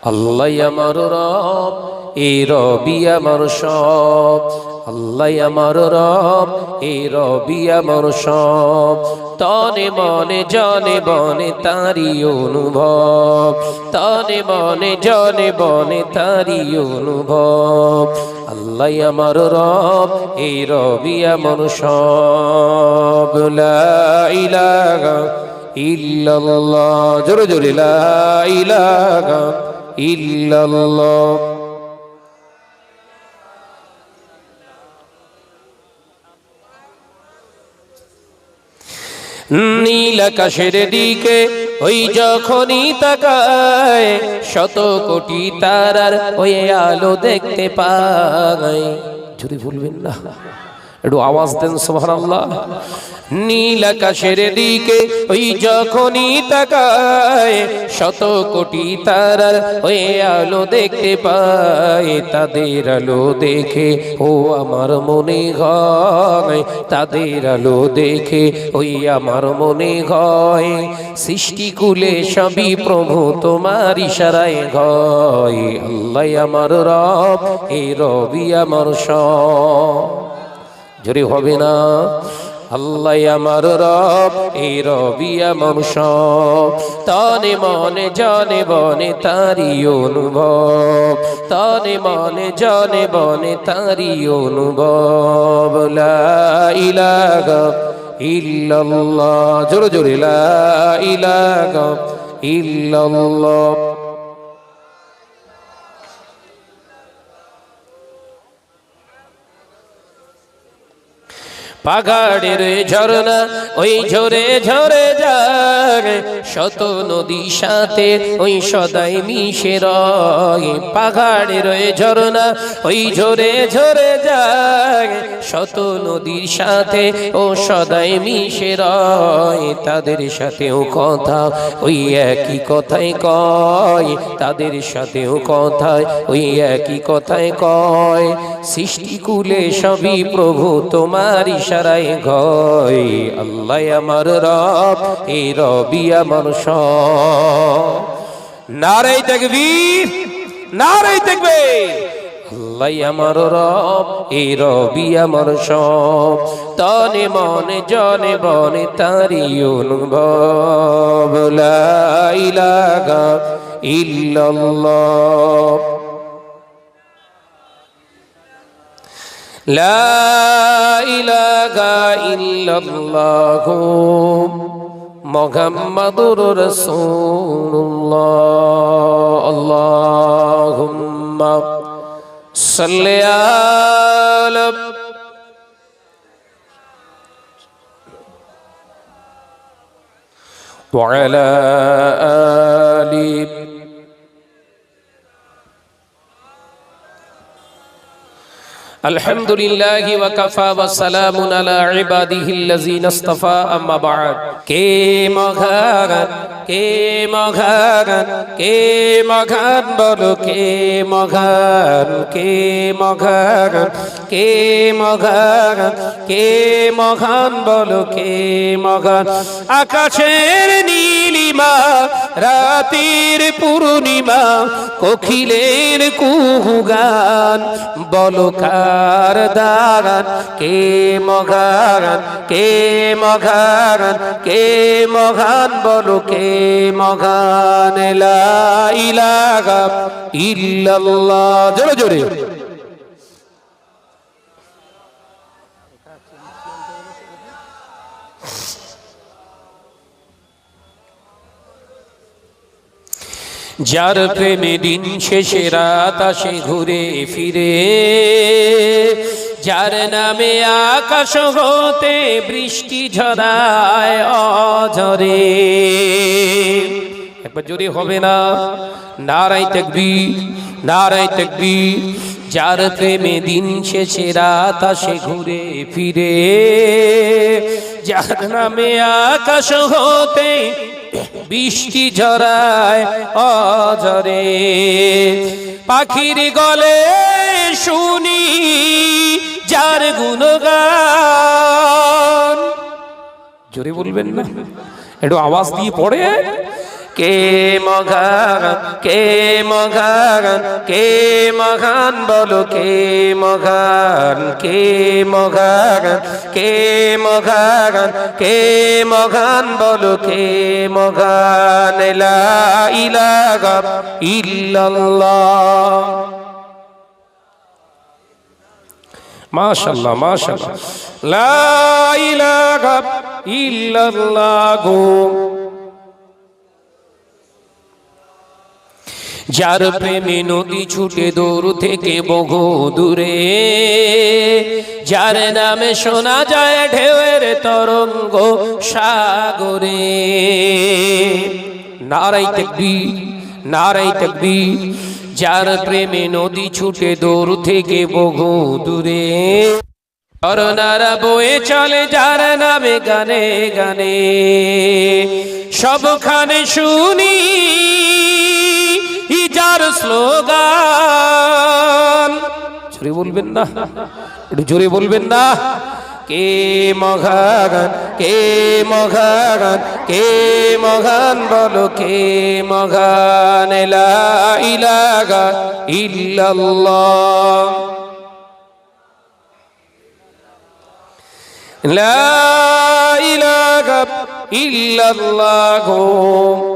আল্লাহ আমার রব, এই রবি আমার সব। আল্লাহ আমার রব, এই রবি আমার সব। তনে মনে জনে বনে তারি অনুভব, তনে মনে জনে বনে তারি অনুভব। আল্লাহ আমার রব, এই রবি আমার সব। লা ইলাহা ইল্লাল্লাহ, জোরে জোরে লা ইলাহা ইল্লাল্লাহ। নীল আকাশের দিকে ওই যখনই তাকায়, শত কোটি তারার ওই আলো দেখতে পায়। যদি ভুলবেন না, একটু আওয়াজ দেন সুবহানাল্লাহ। নীল আকাশের দিকে ওই যখনই তাকায়, শত কোটি তারার ওই আলো দেখতে পায়। তাদের আলো দেখে ও আমার মনে হয়, তাদের আলো দেখে ওই আমার মনে হয়। সৃষ্টিকুলে সবই প্রভু তোমার ইশারায় হয়। আল্লাহ আমার রব, এই রবি আমার সব। জোরে হবে না? আল্লাহ আমার রব, এই রবি আমার সব। তনে মনে জনে বনে তারি অনুভব, তনে মনে জনে বনে তারি অনুভব। লা ইলাহা ইল্লাল্লাহ, জোরে জোরে লা ইলাহা ইল্লাল্লাহ। পাহাড়ের ঝরনা ওই ঝরে ঝরে যায়, শত নদী সাথে ওই সদাই মিশে রয়। পাহাড়ের ঝরনা ওই ঝরে ঝরে যায়, শত নদীর সাথে ও সদাই মিশে রয়। তাদের সাথেও কথা ওই একই কথাই কয়, তাদের সাথেও কথা ওই একই কথাই কয়। সৃষ্টিকুলে সবই প্রভু তোমার ইশারায় গয়। আল্লাহ আমার রব, এই রবি আমার সব। নারে তাকবীর, নারে তাকবীর। আল্লাহ আমার রব, এই রবি আমার সব। তনে মনে জনে বনে তারি অনুভব। লা ইলাহা ইল্লাল্লাহ, লা ইলাহা ইল্লাল্লাহ মুহাম্মাদুর রাসূলুল্লাহ। আল্লাহুম্মা সাল্লি আলা ওয়া আলা আলি আলহামদুলিল্লাহি ওয়া কাফা ওয়া সালামুন আলা ইবাদিহিল্লাযিনা ইসতাফা, আম্মা বা'দ। কে মহান, কে মহান, কে মহান বলো কে মহান, কে মহান, কে মহান, কে মহান বলো কে মহান। আকাশের নীলিমা, রাতের পূর্ণিমা, কোকিলের কুহুগান, বলো কার দান। কে মহান, কে মহান, কে মহান বলো কে মহান। লা ইলাহা ইল্লাল্লাহ, জোরে জোরে। যার প্রেমে দিন শেষে রাত আসে ঘুরে ফিরে, যার নামে আকাশ হতে বৃষ্টি ঝরায় অঝরে। একবার জোরে হবে না? নারায়ে তাকবীর, নারায়ে তাকবীর। যার প্রেমে দিন শেষে রাত আসে ঘুরে ফিরে, যার নামে আকাশ হতে বৃষ্টি ঝরায় অঝরে। পাখির গলে শুনি যার গুণগান। জোরে বলবেন না? একটু আওয়াজ দিয়ে পড়ে। কে মহান, কে মহান, কে মহান বলো কে মহান, কে মহান, কে মহান, কে মহান বলো কে মহান। লা ইলাহা ইল্লাল্লাহ। মাশাআল্লাহ মাশাআল্লাহ। লা ইলাহা ইল্লাল্লাহ। যার প্রেমে নদী ছুটে দূর থেকে বহু দূরে, যার নামে শোনা যায় ঢেউয়ের তরঙ্গ সাগরে। নারায়ে তাকবীর, নারায়ে তাকবীর। যার প্রেমে নদী ছুটে দূর থেকে বহু দূরে, ঝরনারা বয়ে চলে যার নামে গানে গানে। সবখানে শুনি যার স্লোগান। জোরে বলবেন না, একটু জোরে বলবেন না। কে মহান, কে মহান, কে মহান বলো কে মহান। লা ইলাহা ইল্লাল্লাহ। লা ইলাহা ইল্লাল্লাহ।